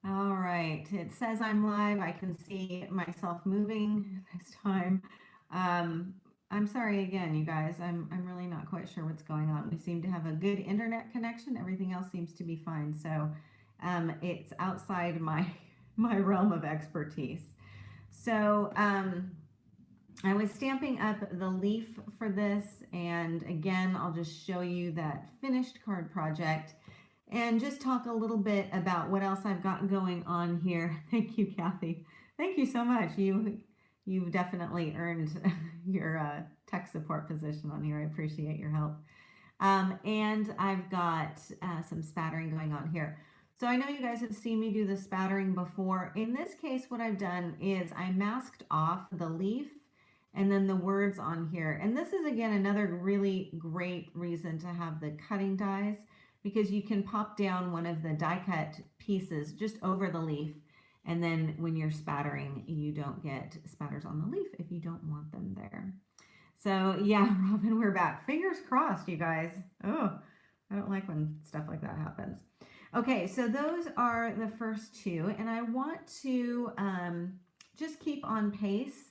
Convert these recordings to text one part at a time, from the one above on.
All right, it says I'm live. I can see myself moving this time. Um, I'm sorry again, you guys. I'm really not quite sure what's going on. We seem to have a good internet connection. Everything else seems to be fine. So it's outside my my realm of expertise. So I was stamping up the leaf for this, and again, I'll just show you that finished card project and just talk a little bit about what else I've got going on here. Thank you, Kathy. Thank you so much. You've definitely earned your tech support position on here. I appreciate your help. And I've got some spattering going on here. So I know you guys have seen me do the spattering before. In this case, what I've done is I masked off the leaf and then the words on here. And this is, again, another really great reason to have the cutting dies, because you can pop down one of the die cut pieces just over the leaf. And then when you're spattering, you don't get spatters on the leaf if you don't want them there. So yeah, Robin, we're back. Fingers crossed, you guys. Oh, I don't like when stuff like that happens. Okay, so those are the first two, and I want to just keep on pace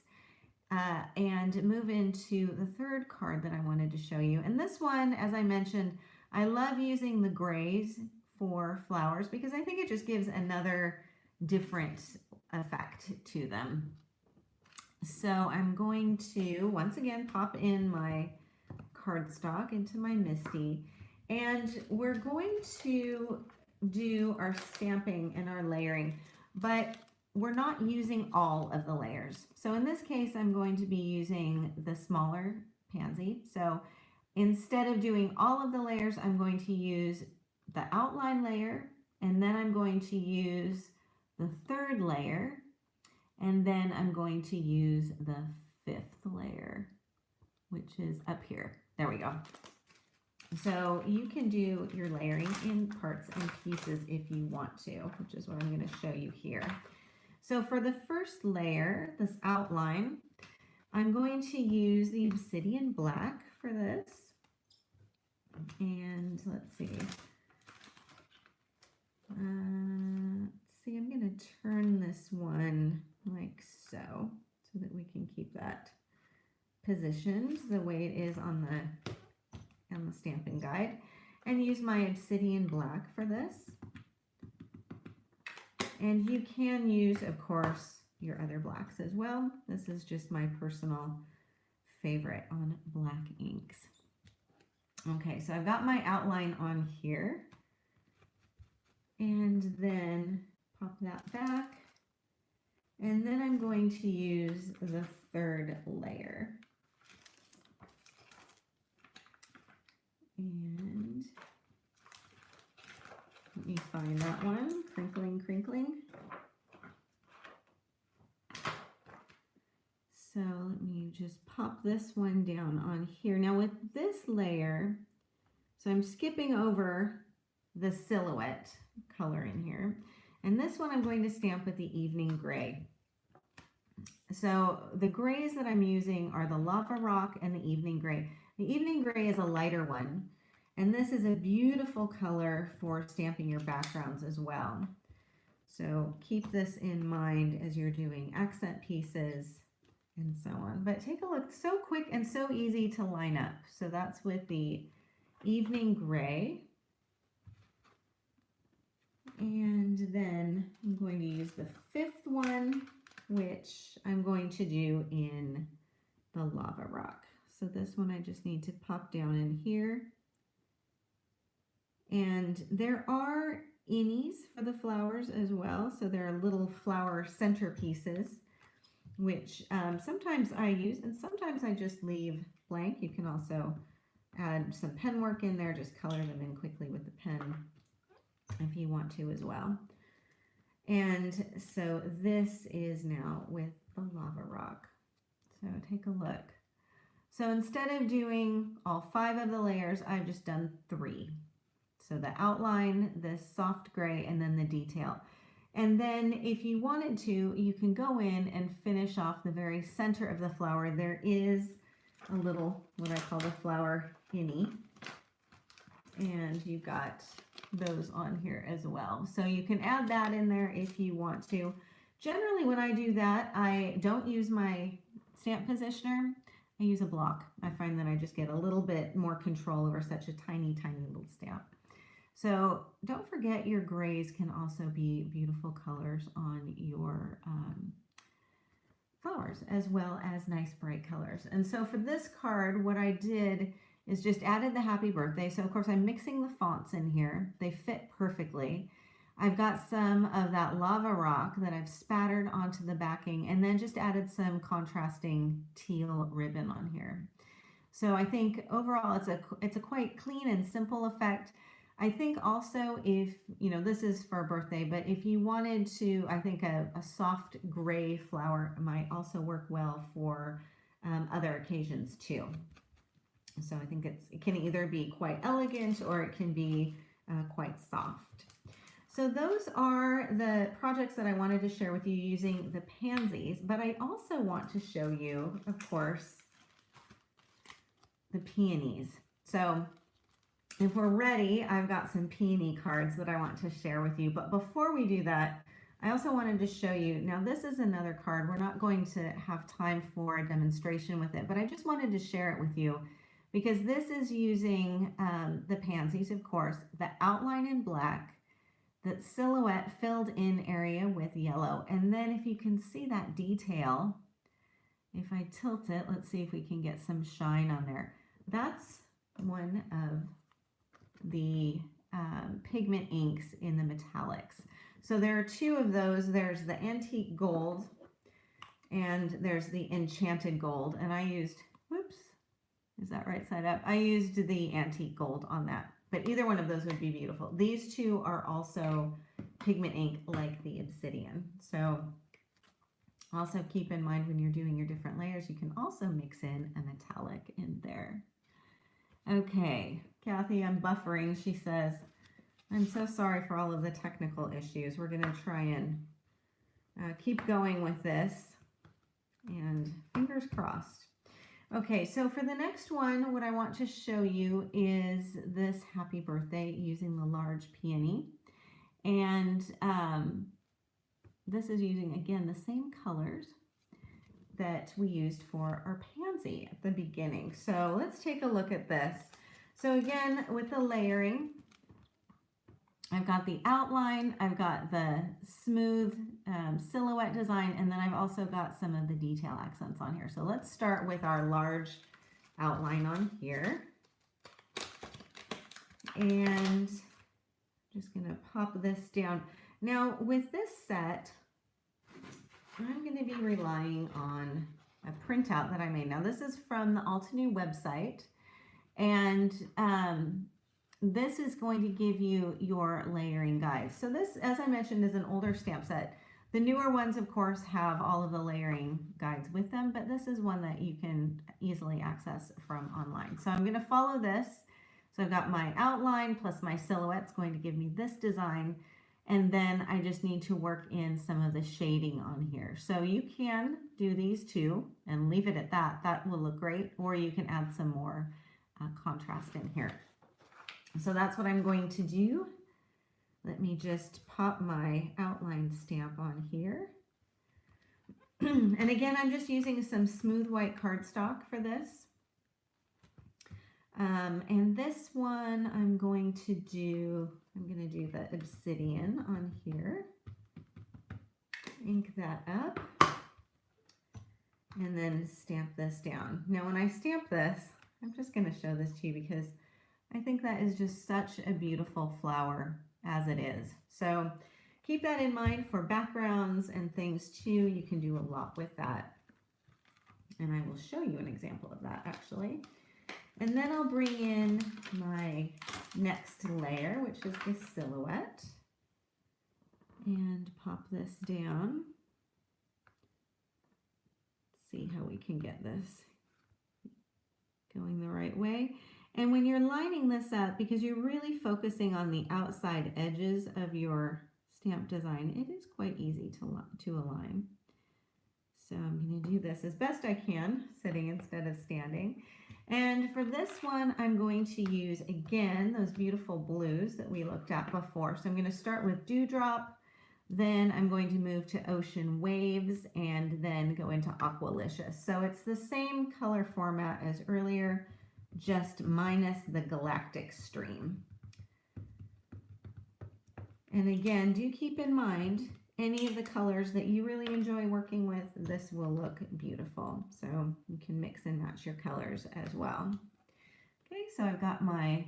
and move into the third card that I wanted to show you. And this one, as I mentioned, I love using the grays for flowers because I think it just gives another different effect to them. So I'm going to, once again, pop in my cardstock into my MISTI, and we're going to do our stamping and our layering, but we're not using all of the layers. So in this case, I'm going to be using the smaller pansy. So instead of doing all of the layers, I'm going to use the outline layer, and then I'm going to use the third layer, and then I'm going to use the fifth layer, which is up here. There we go. So you can do your layering in parts and pieces if you want to, which is what I'm going to show you here. So for the first layer, this outline, I'm going to use the obsidian black for this. And let's see. I'm going to turn this one like so that we can keep that positioned the way it is on the stamping guide, and use my obsidian black for this. And you can use, of course, your other blacks as well. This is just my personal favorite on black inks. Okay, so I've got my outline on here, and then pop that back, and then I'm going to use the third layer. And let me find that one, crinkling, crinkling. So let me just pop this one down on here. Now with this layer, so I'm skipping over the silhouette color in here. And this one I'm going to stamp with the evening gray. So the grays that I'm using are the lava rock and the evening gray. The evening gray is a lighter one, and this is a beautiful color for stamping your backgrounds as well. So keep this in mind as you're doing accent pieces and so on. But take a look, so quick and so easy to line up. So that's with the evening gray. And then I'm going to use the fifth one, which I'm going to do in the lava rock. So this one I just need to pop down in here. And there are innies for the flowers as well. So there are little flower centerpieces, which sometimes I use and sometimes I just leave blank. You can also add some pen work in there, just color them in quickly with the pen if you want to as well. And so this is now with the lava rock. So take a look. So instead of doing all 5 of the layers, I've just done 3. So the outline, the soft gray, and then the detail. And then if you wanted to, you can go in and finish off the very center of the flower. There is a little, what I call the flower innie. And you've got those on here as well. So you can add that in there if you want to. Generally, when I do that, I don't use my stamp positioner. I use a block. I find that I just get a little bit more control over such a tiny, tiny little stamp. So don't forget your grays can also be beautiful colors on your flowers, as well as nice bright colors. And so for this card, what I did is just added the happy birthday. So of course I'm mixing the fonts in here. They fit perfectly. I've got some of that lava rock that I've spattered onto the backing, and then just added some contrasting teal ribbon on here. So I think overall it's a quite clean and simple effect. I think also if, you know, this is for a birthday, but if you wanted to, I think a soft gray flower might also work well for other occasions too. So I think it can either be quite elegant or it can be quite soft. So those are the projects that I wanted to share with you using the pansies, but I also want to show you, of course, the peonies. So if we're ready, I've got some peony cards that I want to share with you. But before we do that, I also wanted to show you, now this is another card. We're not going to have time for a demonstration with it, but I just wanted to share it with you because this is using the pansies, of course, the outline in black, that silhouette filled in area with yellow. And then if you can see that detail, if I tilt it, let's see if we can get some shine on there. That's one of the pigment inks in the metallics. So there are two of those. There's the antique gold and there's the enchanted gold. And I used, whoops, is that right side up? I used the antique gold on that, but either one of those would be beautiful. These two are also pigment ink like the obsidian. So also keep in mind when you're doing your different layers, you can also mix in a metallic in there. Okay, Kathy, I'm buffering. She says, I'm so sorry for all of the technical issues. We're going to try and keep going with this, and fingers crossed. Okay, so for the next one, what I want to show you is this happy birthday using the large peony. And this is using, again, the same colors that we used for our pansy at the beginning. So let's take a look at this. So again, with the layering, I've got the outline, I've got the smooth silhouette design, and then I've also got some of the detail accents on here. So let's start with our large outline on here. And just gonna pop this down. Now with this set, I'm going to be relying on a printout that I made. Now this is from the Altenew website, and this is going to give you your layering guide. So this, as I mentioned, is an older stamp set. The newer ones, of course, have all of the layering guides with them, but this is one that you can easily access from online. So I'm going to follow this. So I've got my outline plus my silhouette. It's going to give me this design. And then I just need to work in some of the shading on here. So you can do these two and leave it at that. That will look great. Or you can add some more contrast in here. So that's what I'm going to do. Let me just pop my outline stamp on here. And again, I'm just using some smooth white cardstock for this. And this one I'm going to do the obsidian on here. Ink that up. And then stamp this down. Now when I stamp this, I'm just going to show this to you because I think that is just such a beautiful flower as it is. So keep that in mind for backgrounds and things too. You can do a lot with that. And I will show you an example of that actually. And then I'll bring in my next layer, which is the silhouette, and pop this down. Let's see how we can get this going the right way. And when you're lining this up, because you're really focusing on the outside edges of your stamp design, it is quite easy to align. So I'm going to do this as best I can, sitting instead of standing. And for this one, I'm going to use, again, those beautiful blues that we looked at before. So I'm going to start with Dewdrop, then I'm going to move to Ocean Waves, and then go into Aqualicious. So it's the same color format as earlier, just minus the galactic stream. And again, do keep in mind, any of the colors that you really enjoy working with, this will look beautiful. So you can mix and match your colors as well. Okay, so I've got my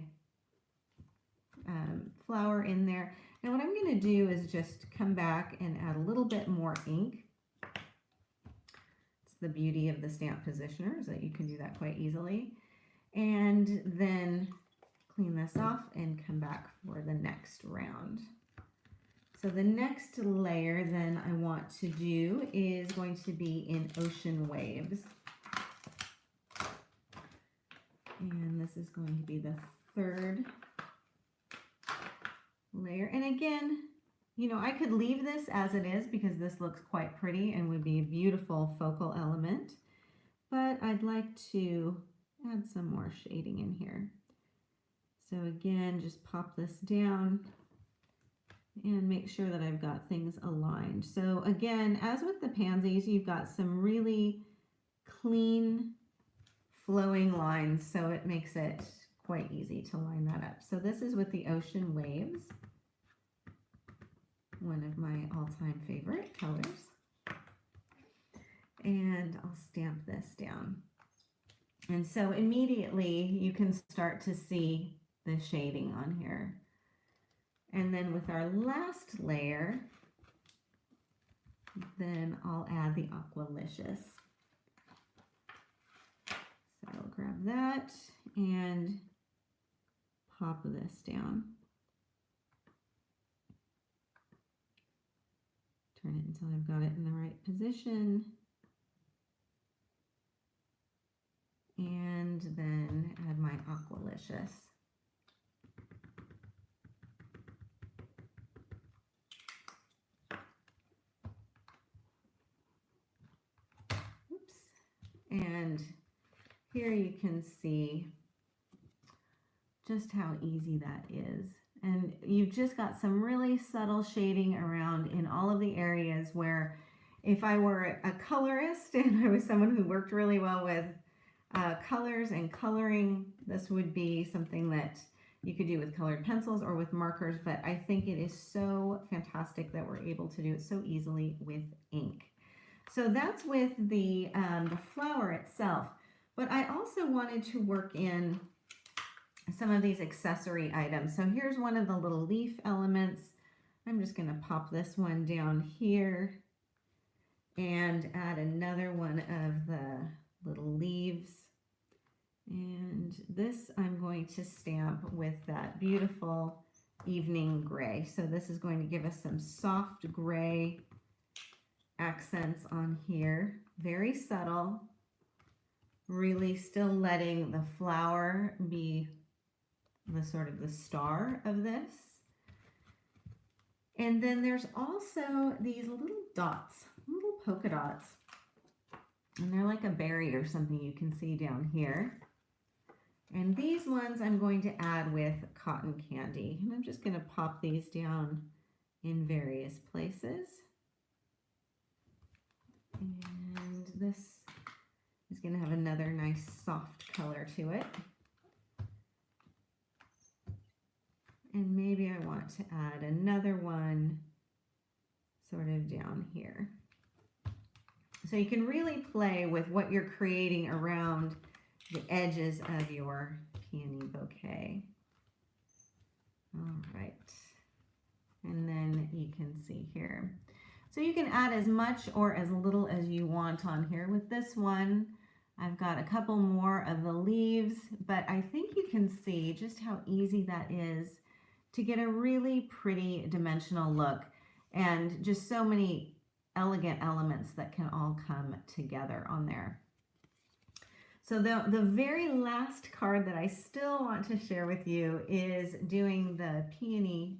flower in there. Now what I'm going to do is just come back and add a little bit more ink. It's the beauty of the stamp positioner, is that you can do that quite easily. And then clean this off and come back for the next round. So the next layer then I want to do is going to be in Ocean Waves. And this is going to be the third layer. And again, you know, I could leave this as it is because this looks quite pretty and would be a beautiful focal element. But I'd like to add some more shading in here. So again, just pop this down and make sure that I've got things aligned. So again, as with the pansies, you've got some really clean flowing lines, so it makes it quite easy to line that up. So this is with the Ocean Waves, one of my all-time favorite colors. And I'll stamp this down. And so immediately you can start to see the shading on here. And then with our last layer, then I'll add the Aqualicious. So I'll grab that and pop this down. Turn it until I've got it in the right position. And then add my Aqualicious. And here you can see just how easy that is. And you've just got some really subtle shading around in all of the areas where if I were a colorist and I was someone who worked really well with colors and coloring, this would be something that you could do with colored pencils or with markers, but I think it is so fantastic that we're able to do it so easily with ink. So that's with the flower itself, but I also wanted to work in some of these accessory items. So here's one of the little leaf elements. I'm just going to pop this one down here and add another one of the little leaves. And this I'm going to stamp with that beautiful evening gray. So this is going to give us some soft gray accents on here, very subtle, really still letting the flower be the sort of the star of this. And then there's also these little dots, little polka dots, and they're like a berry or something you can see down here. And these ones I'm going to add with cotton candy, and I'm just going to pop these down in various places. And this is going to have another nice soft color to it. And maybe I want to add another one sort of down here. So you can really play with what you're creating around the edges of your peony bouquet. All right. And then you can see here. So you can add as much or as little as you want on here. With this one, I've got a couple more of the leaves, but I think you can see just how easy that is to get a really pretty dimensional look and just so many elegant elements that can all come together on there. So the very last card that I still want to share with you is doing the peony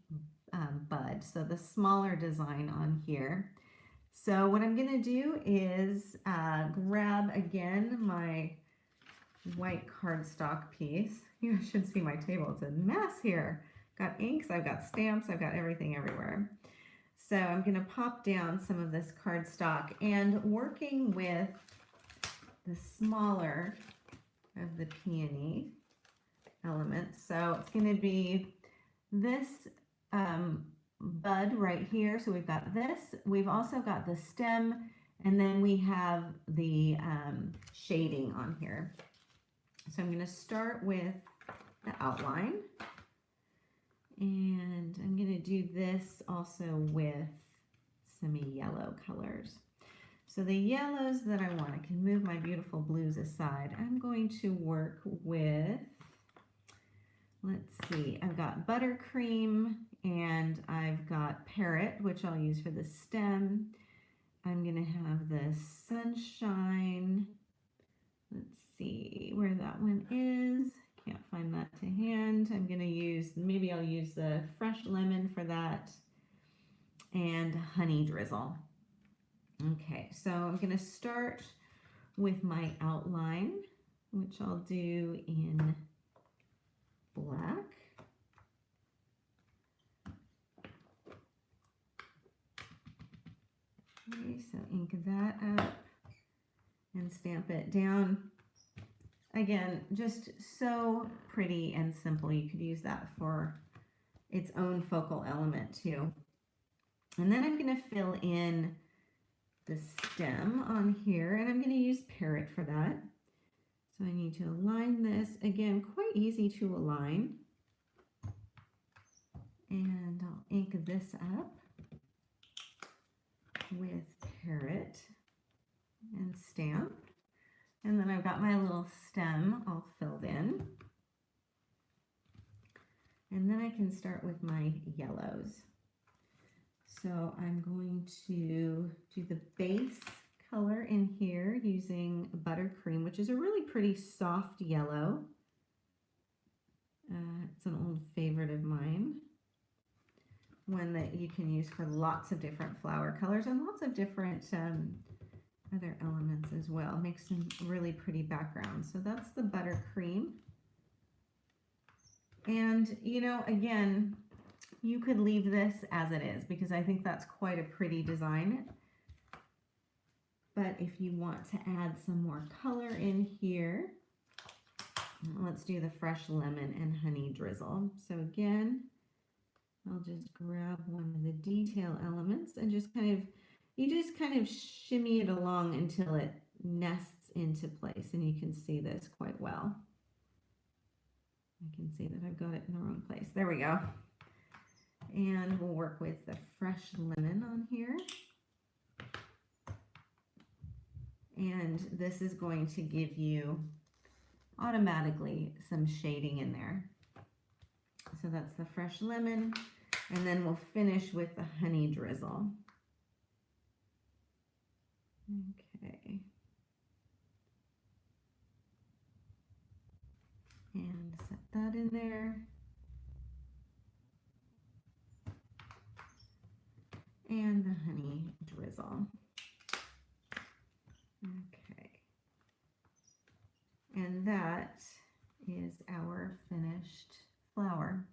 bud, so the smaller design on here. So what I'm going to do is grab again my white cardstock piece. You should see my table. It's a mess here. Got inks, I've got stamps, I've got everything everywhere. So I'm going to pop down some of this cardstock, and working with the smaller of the peony elements. So it's going to be this bud right here. So we've got this. We've also got the stem, and then we have the shading on here. So I'm going to start with the outline. And I'm going to do this also with some yellow colors. So the yellows that I want, I can move my beautiful blues aside. I'm going to work with, let's see, I've got buttercream and I've got parrot, which I'll use for the stem. I'm going to have the sunshine. Let's see where that one is. Can't find that to hand. I'm going to use, maybe I'll use the fresh lemon for that, and honey drizzle. Okay, so I'm going to start with my outline, which I'll do in black. Okay, so ink that up and stamp it down. Again, just so pretty and simple. You could use that for its own focal element too. And then I'm going to fill in the stem on here, and I'm going to use parrot for that. So I need to align this. Again, quite easy to align. And I'll ink this up with parrot and stamp. And then I've got my little stem all filled in. And then I can start with my yellows. So I'm going to do the base color in here using buttercream, which is a really pretty soft yellow. It's an old favorite of mine. One that you can use for lots of different flower colors and lots of different other elements as well. Makes some really pretty backgrounds. So that's the buttercream. And, you know, again, you could leave this as it is because I think that's quite a pretty design. But if you want to add some more color in here, let's do the fresh lemon and honey drizzle. So again, I'll just grab one of the detail elements and just you just kind of shimmy it along until it nests into place, and you can see this quite well. I can see that I've got it in the wrong place. There we go. And we'll work with the fresh lemon on here. And this is going to give you automatically some shading in there. So that's the fresh lemon, and then we'll finish with the honey drizzle. Okay. And set that in there. And the honey drizzle. Okay. And that is our finished flower.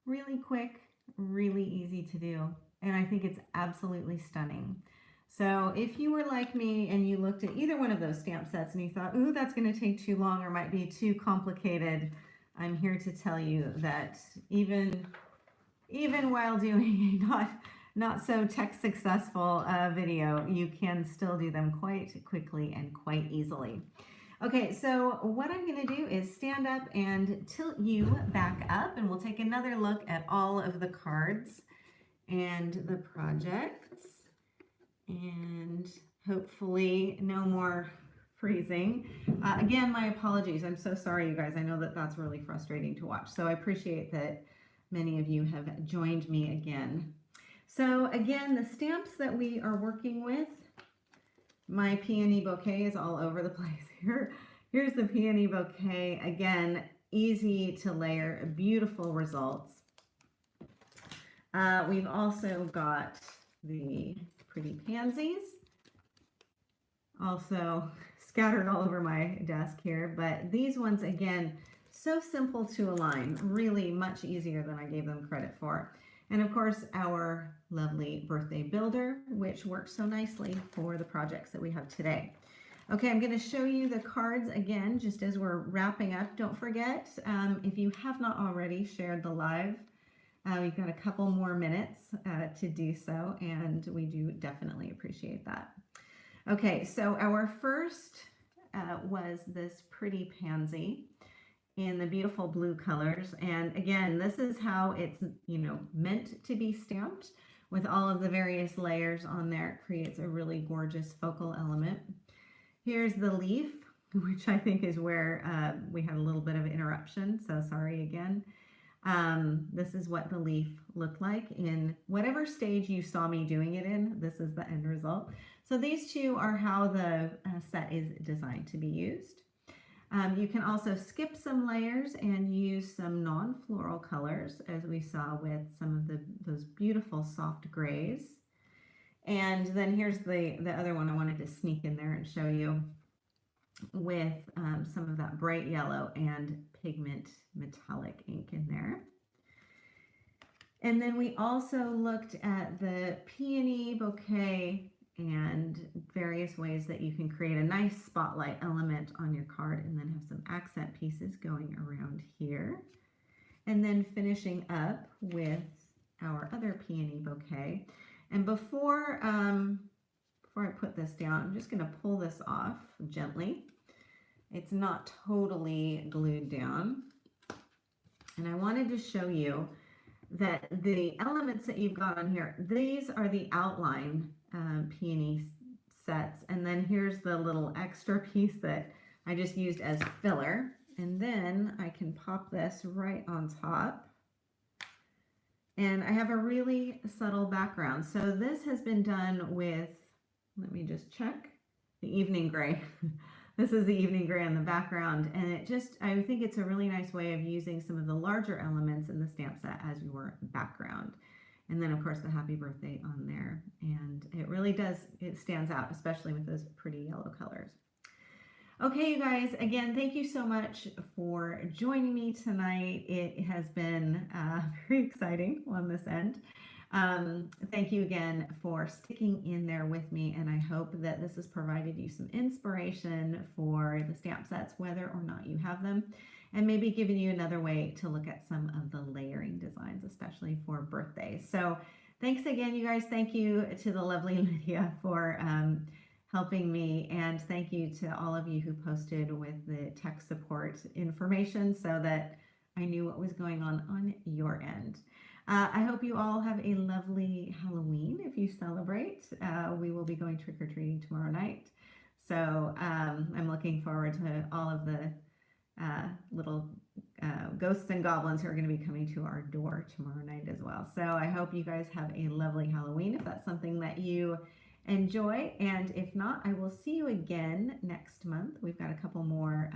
Really quick, really easy to do, and I think it's absolutely stunning. So if you were like me and you looked at either one of those stamp sets and you thought, ooh, that's going to take too long or might be too complicated, I'm here to tell you that even while doing a not so tech successful video, you can still do them quite quickly and quite easily. Okay, so what I'm going to do is stand up and tilt you back up, and we'll take another look at all of the cards and the projects, and hopefully no more freezing. Again, my apologies. I'm so sorry, you guys. I know that that's really frustrating to watch, so I appreciate that many of you have joined me again. So again, the stamps that we are working with, my peony bouquet is all over the place here. Here's the peony bouquet. Again, easy to layer, beautiful results. We've also got the pretty pansies. Also scattered all over my desk here, but these ones, again, so simple to align, really much easier than I gave them credit for. And of course, our lovely birthday builder, which works so nicely for the projects that we have today. Okay, I'm going to show you the cards again, just as we're wrapping up. Don't forget, if you have not already shared the live, we've got a couple more minutes to do so, and we do definitely appreciate that. Okay, so our first was this pretty pansy in the beautiful blue colors. And again, this is how it's, meant to be stamped with all of the various layers on there. It creates a really gorgeous focal element. Here's the leaf, which I think is where we had a little bit of interruption. So sorry again. This is what the leaf looked like in whatever stage you saw me doing it in. This is the end result. So these two are how the set is designed to be used. You can also skip some layers and use some non-floral colors, as we saw with some of those beautiful soft grays. And then here's the other one I wanted to sneak in there and show you with some of that bright yellow and pigment metallic ink in there. And then we also looked at the peony bouquet and various ways that you can create a nice spotlight element on your card, and then have some accent pieces going around here. And then finishing up with our other peony bouquet. And before I put this down, I'm just going to pull this off gently. It's not totally glued down. And I wanted to show you that the elements that you've got on here, these are the outline peony sets. And then here's the little extra piece that I just used as filler. And then I can pop this right on top. And I have a really subtle background. So this has been done with, let me just check, the evening gray. This is the evening gray on the background, and I think it's a really nice way of using some of the larger elements in the stamp set as your background. And then of course the happy birthday on there. And it really it stands out, especially with those pretty yellow colors. Okay, you guys, again, thank you so much for joining me tonight. It has been very exciting on this end. Thank you again for sticking in there with me, and I hope that this has provided you some inspiration for the stamp sets, whether or not you have them, and maybe given you another way to look at some of the layering designs, especially for birthdays. So thanks again, you guys. Thank you to the lovely Lydia for helping me, and thank you to all of you who posted with the tech support information so that I knew what was going on your end. I hope you all have a lovely Halloween if you celebrate. We will be going trick-or-treating tomorrow night. So I'm looking forward to all of the little ghosts and goblins who are going to be coming to our door tomorrow night as well. So I hope you guys have a lovely Halloween if that's something that you enjoy. And if not, I will see you again next month. We've got a couple more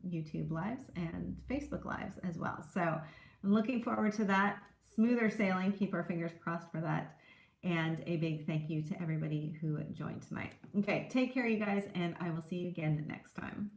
YouTube lives and Facebook lives as well. So I'm looking forward to that. Smoother sailing. Keep our fingers crossed for that. And a big thank you to everybody who joined tonight. Okay, take care, you guys, and I will see you again next time.